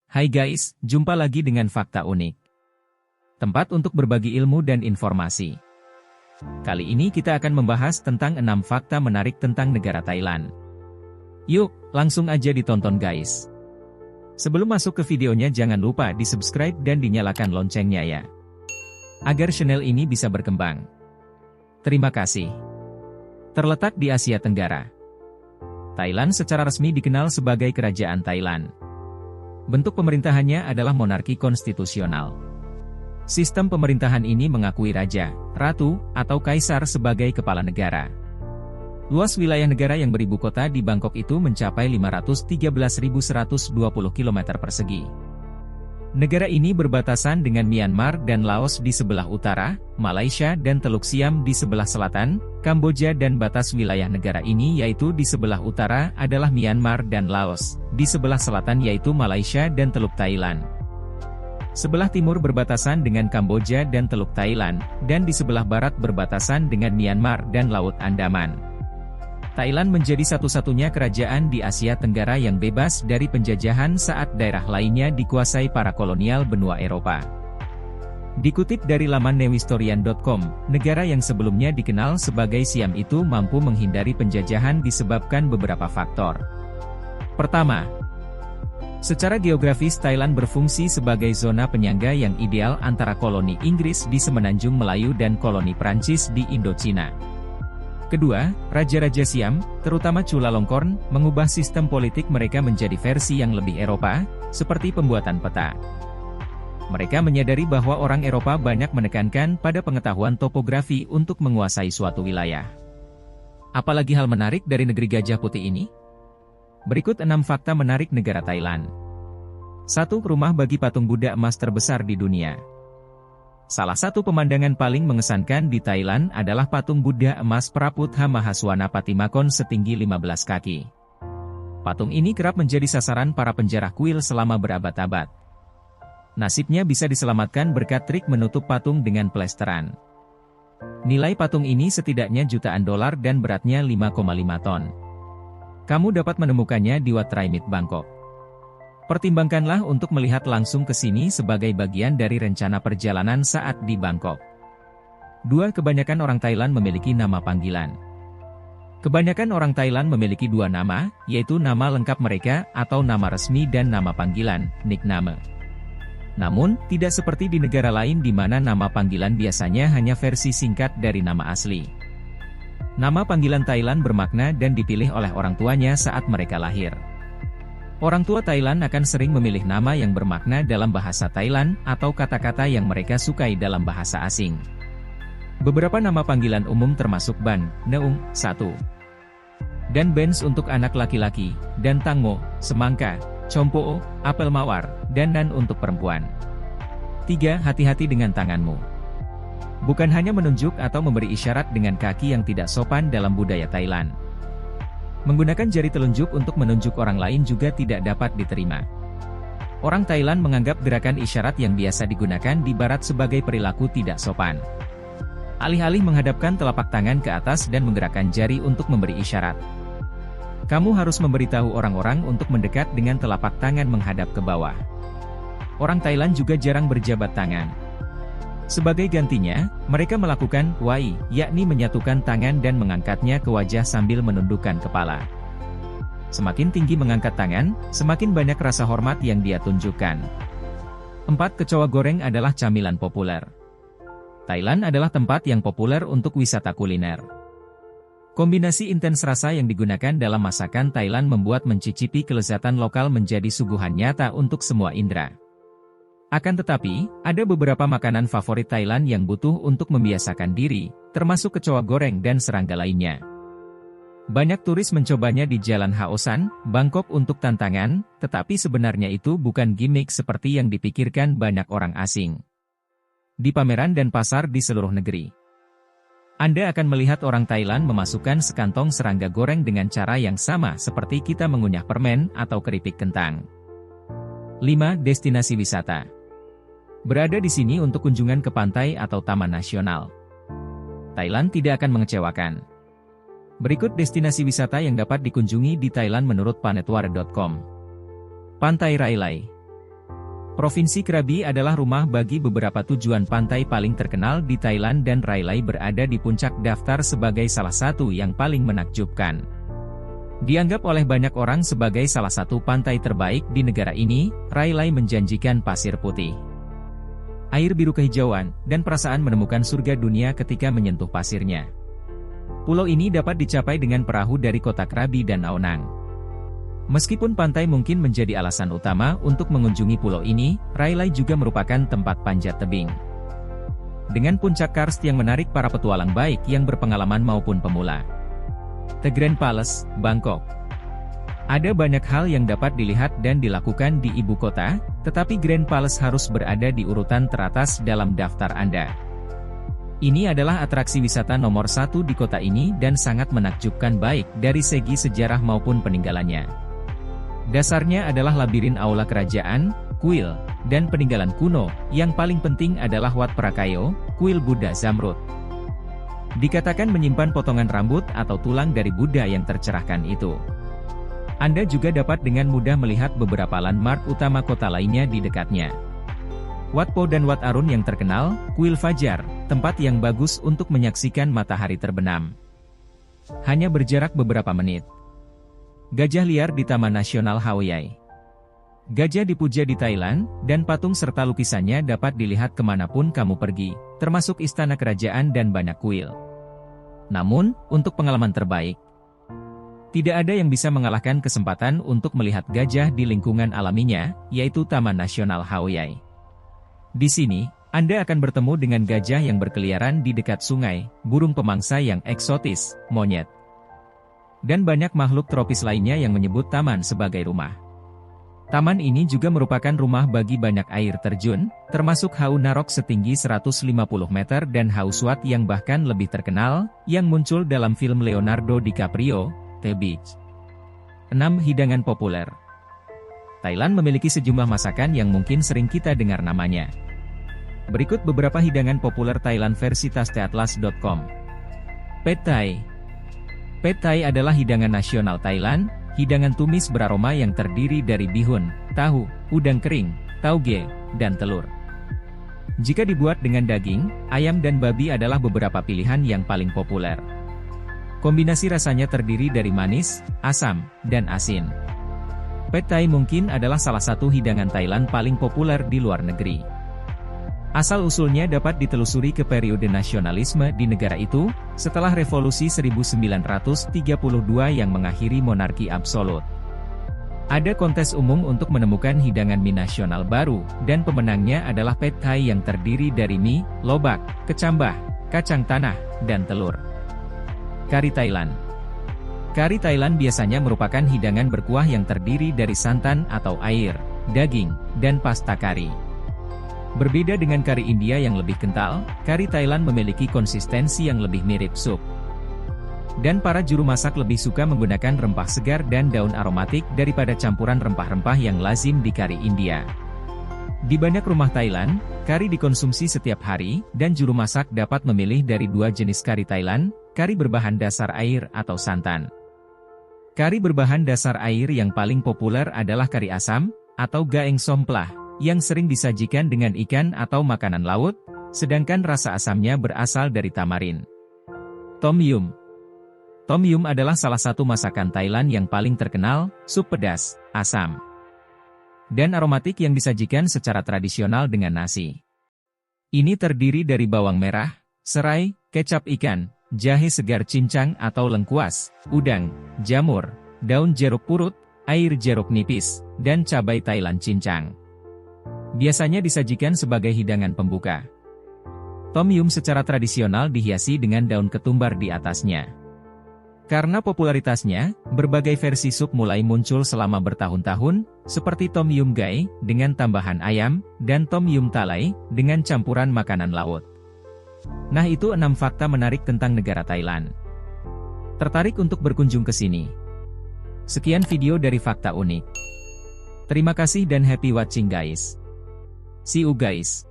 Hai guys, jumpa lagi dengan Fakta Unik. Tempat untuk berbagi ilmu dan informasi. Kali ini kita akan membahas tentang 6 fakta menarik tentang negara Thailand. Yuk, langsung aja ditonton guys. Sebelum masuk ke videonya jangan lupa di-subscribe dan dinyalakan loncengnya ya. Agar channel ini bisa berkembang. Terima kasih. Terletak di Asia Tenggara. Thailand secara resmi dikenal sebagai Kerajaan Thailand. Bentuk pemerintahannya adalah monarki konstitusional. Sistem pemerintahan ini mengakui raja, ratu, atau kaisar sebagai kepala negara. Luas wilayah negara yang beribu kota di Bangkok itu mencapai 513.120 km persegi. Negara ini berbatasan dengan Myanmar dan Laos di sebelah utara, Malaysia dan Teluk Siam di sebelah selatan, Kamboja dan batas wilayah negara ini yaitu di sebelah utara adalah Myanmar dan Laos, di sebelah selatan yaitu Malaysia dan Teluk Thailand. Sebelah timur berbatasan dengan Kamboja dan Teluk Thailand, dan di sebelah barat berbatasan dengan Myanmar dan Laut Andaman. Thailand menjadi satu-satunya kerajaan di Asia Tenggara yang bebas dari penjajahan saat daerah lainnya dikuasai para kolonial benua Eropa. Dikutip dari laman newhistorian.com, negara yang sebelumnya dikenal sebagai Siam itu mampu menghindari penjajahan disebabkan beberapa faktor. Pertama, secara geografis Thailand berfungsi sebagai zona penyangga yang ideal antara koloni Inggris di Semenanjung Melayu dan koloni Prancis di Indochina. Kedua, Raja-Raja Siam, terutama Chulalongkorn, mengubah sistem politik mereka menjadi versi yang lebih Eropa, seperti pembuatan peta. Mereka menyadari bahwa orang Eropa banyak menekankan pada pengetahuan topografi untuk menguasai suatu wilayah. Apalagi hal menarik dari negeri Gajah Putih ini? Berikut 6 fakta menarik negara Thailand. 1. Rumah bagi patung Buddha emas terbesar di dunia. Salah satu pemandangan paling mengesankan di Thailand adalah patung Buddha emas Praputha Mahaswana Patimakon setinggi 15 kaki. Patung ini kerap menjadi sasaran para penjarah kuil selama berabad-abad. Nasibnya bisa diselamatkan berkat trik menutup patung dengan plesteran. Nilai patung ini setidaknya jutaan dolar dan beratnya 5,5 ton. Kamu dapat menemukannya di Wat Traimit, Bangkok. Pertimbangkanlah untuk melihat langsung ke sini sebagai bagian dari rencana perjalanan saat di Bangkok. 2. Kebanyakan orang Thailand memiliki nama panggilan. Kebanyakan orang Thailand memiliki 2 nama, yaitu nama lengkap mereka atau nama resmi dan nama panggilan, nickname. Namun, tidak seperti di negara lain di mana nama panggilan biasanya hanya versi singkat dari nama asli. Nama panggilan Thailand bermakna dan dipilih oleh orang tuanya saat mereka lahir. Orang tua Thailand akan sering memilih nama yang bermakna dalam bahasa Thailand, atau kata-kata yang mereka sukai dalam bahasa asing. Beberapa nama panggilan umum termasuk Ban, Neung, 1. Dan Bens untuk anak laki-laki, dan Tangmo, semangka, Compo, apel mawar, dan Nan untuk perempuan. 3. Hati-hati dengan tanganmu. Bukan hanya menunjuk atau memberi isyarat dengan kaki yang tidak sopan dalam budaya Thailand. Menggunakan jari telunjuk untuk menunjuk orang lain juga tidak dapat diterima. Orang Thailand menganggap gerakan isyarat yang biasa digunakan di barat sebagai perilaku tidak sopan. Alih-alih menghadapkan telapak tangan ke atas dan menggerakkan jari untuk memberi isyarat. Kamu harus memberitahu orang-orang untuk mendekat dengan telapak tangan menghadap ke bawah. Orang Thailand juga jarang berjabat tangan. Sebagai gantinya, mereka melakukan wai, yakni menyatukan tangan dan mengangkatnya ke wajah sambil menundukkan kepala. Semakin tinggi mengangkat tangan, semakin banyak rasa hormat yang dia tunjukkan. 4. Kecoa goreng adalah camilan populer. Thailand adalah tempat yang populer untuk wisata kuliner. Kombinasi intens rasa yang digunakan dalam masakan Thailand membuat mencicipi kelezatan lokal menjadi suguhan nyata untuk semua indera. Akan tetapi, ada beberapa makanan favorit Thailand yang butuh untuk membiasakan diri, termasuk kecoa goreng dan serangga lainnya. Banyak turis mencobanya di Jalan Haosan, Bangkok untuk tantangan, tetapi sebenarnya itu bukan gimmick seperti yang dipikirkan banyak orang asing. Di pameran dan pasar di seluruh negeri, Anda akan melihat orang Thailand memasukkan sekantong serangga goreng dengan cara yang sama seperti kita mengunyah permen atau keripik kentang. 5. Destinasi wisata. Berada di sini untuk kunjungan ke pantai atau taman nasional. Thailand tidak akan mengecewakan. Berikut destinasi wisata yang dapat dikunjungi di Thailand menurut planetwar.com. Pantai Railay. Provinsi Krabi adalah rumah bagi beberapa tujuan pantai paling terkenal di Thailand dan Railay berada di puncak daftar sebagai salah satu yang paling menakjubkan. Dianggap oleh banyak orang sebagai salah satu pantai terbaik di negara ini, Railay menjanjikan pasir putih, air biru kehijauan, dan perasaan menemukan surga dunia ketika menyentuh pasirnya. Pulau ini dapat dicapai dengan perahu dari kota Krabi dan Aonang. Meskipun pantai mungkin menjadi alasan utama untuk mengunjungi pulau ini, Railay juga merupakan tempat panjat tebing. Dengan puncak karst yang menarik para petualang baik yang berpengalaman maupun pemula. The Grand Palace, Bangkok. Ada banyak hal yang dapat dilihat dan dilakukan di ibu kota, tetapi Grand Palace harus berada di urutan teratas dalam daftar Anda. Ini adalah atraksi wisata nomor 1 di kota ini dan sangat menakjubkan baik dari segi sejarah maupun peninggalannya. Dasarnya adalah labirin aula kerajaan, kuil, dan peninggalan kuno. Yang paling penting adalah Wat Prakayo, kuil Buddha Zamrud. Dikatakan menyimpan potongan rambut atau tulang dari Buddha yang tercerahkan itu. Anda juga dapat dengan mudah melihat beberapa landmark utama kota lainnya di dekatnya. Wat Po dan Wat Arun yang terkenal, kuil Fajar, tempat yang bagus untuk menyaksikan matahari terbenam. Hanya berjarak beberapa menit. Gajah liar di Taman Nasional Hawai'i. Gajah dipuja di Thailand, dan patung serta lukisannya dapat dilihat kemanapun kamu pergi, termasuk istana kerajaan dan banyak kuil. Namun, untuk pengalaman terbaik, tidak ada yang bisa mengalahkan kesempatan untuk melihat gajah di lingkungan alaminya, yaitu Taman Nasional Hawai'i. Di sini, Anda akan bertemu dengan gajah yang berkeliaran di dekat sungai, burung pemangsa yang eksotis, monyet, dan banyak makhluk tropis lainnya yang menyebut taman sebagai rumah. Taman ini juga merupakan rumah bagi banyak air terjun, termasuk Hau Narok setinggi 150 meter dan Hau Swat yang bahkan lebih terkenal, yang muncul dalam film Leonardo DiCaprio, The Beach. 6 hidangan populer. Thailand memiliki sejumlah masakan yang mungkin sering kita dengar namanya. Berikut beberapa hidangan populer Thailand versi tasteatlas.com. Pad Thai. Pad Thai adalah hidangan nasional Thailand, hidangan tumis beraroma yang terdiri dari bihun, tahu, udang kering, tauge, dan telur. Jika dibuat dengan daging, ayam dan babi adalah beberapa pilihan yang paling populer. Kombinasi rasanya terdiri dari manis, asam, dan asin. Pad Thai mungkin adalah salah satu hidangan Thailand paling populer di luar negeri. Asal-usulnya dapat ditelusuri ke periode nasionalisme di negara itu, setelah revolusi 1932 yang mengakhiri monarki absolut. Ada kontes umum untuk menemukan hidangan mie nasional baru, dan pemenangnya adalah Pad Thai yang terdiri dari mie, lobak, kecambah, kacang tanah, dan telur. Kari Thailand. Kari Thailand biasanya merupakan hidangan berkuah yang terdiri dari santan atau air, daging, dan pasta kari. Berbeda dengan kari India yang lebih kental, kari Thailand memiliki konsistensi yang lebih mirip sup. Dan para juru masak lebih suka menggunakan rempah segar dan daun aromatik daripada campuran rempah-rempah yang lazim di kari India. Di banyak rumah Thailand, kari dikonsumsi setiap hari, dan juru masak dapat memilih dari 2 jenis kari Thailand, kari berbahan dasar air atau santan. Kari berbahan dasar air yang paling populer adalah kari asam, atau gaeng somplah, yang sering disajikan dengan ikan atau makanan laut, sedangkan rasa asamnya berasal dari tamarin. Tom Yum. Tom Yum adalah salah satu masakan Thailand yang paling terkenal, sup pedas, asam, dan aromatik yang disajikan secara tradisional dengan nasi. Ini terdiri dari bawang merah, serai, kecap ikan, jahe segar cincang atau lengkuas, udang, jamur, daun jeruk purut, air jeruk nipis, dan cabai Thailand cincang. Biasanya disajikan sebagai hidangan pembuka. Tom Yum secara tradisional dihiasi dengan daun ketumbar di atasnya. Karena popularitasnya, berbagai versi sup mulai muncul selama bertahun-tahun, seperti Tom Yum Gai, dengan tambahan ayam, dan Tom Yum Thalai, dengan campuran makanan laut. Nah itu 6 fakta menarik tentang negara Thailand. Tertarik untuk berkunjung ke sini? Sekian video dari Fakta Unik. Terima kasih dan happy watching guys. See you guys.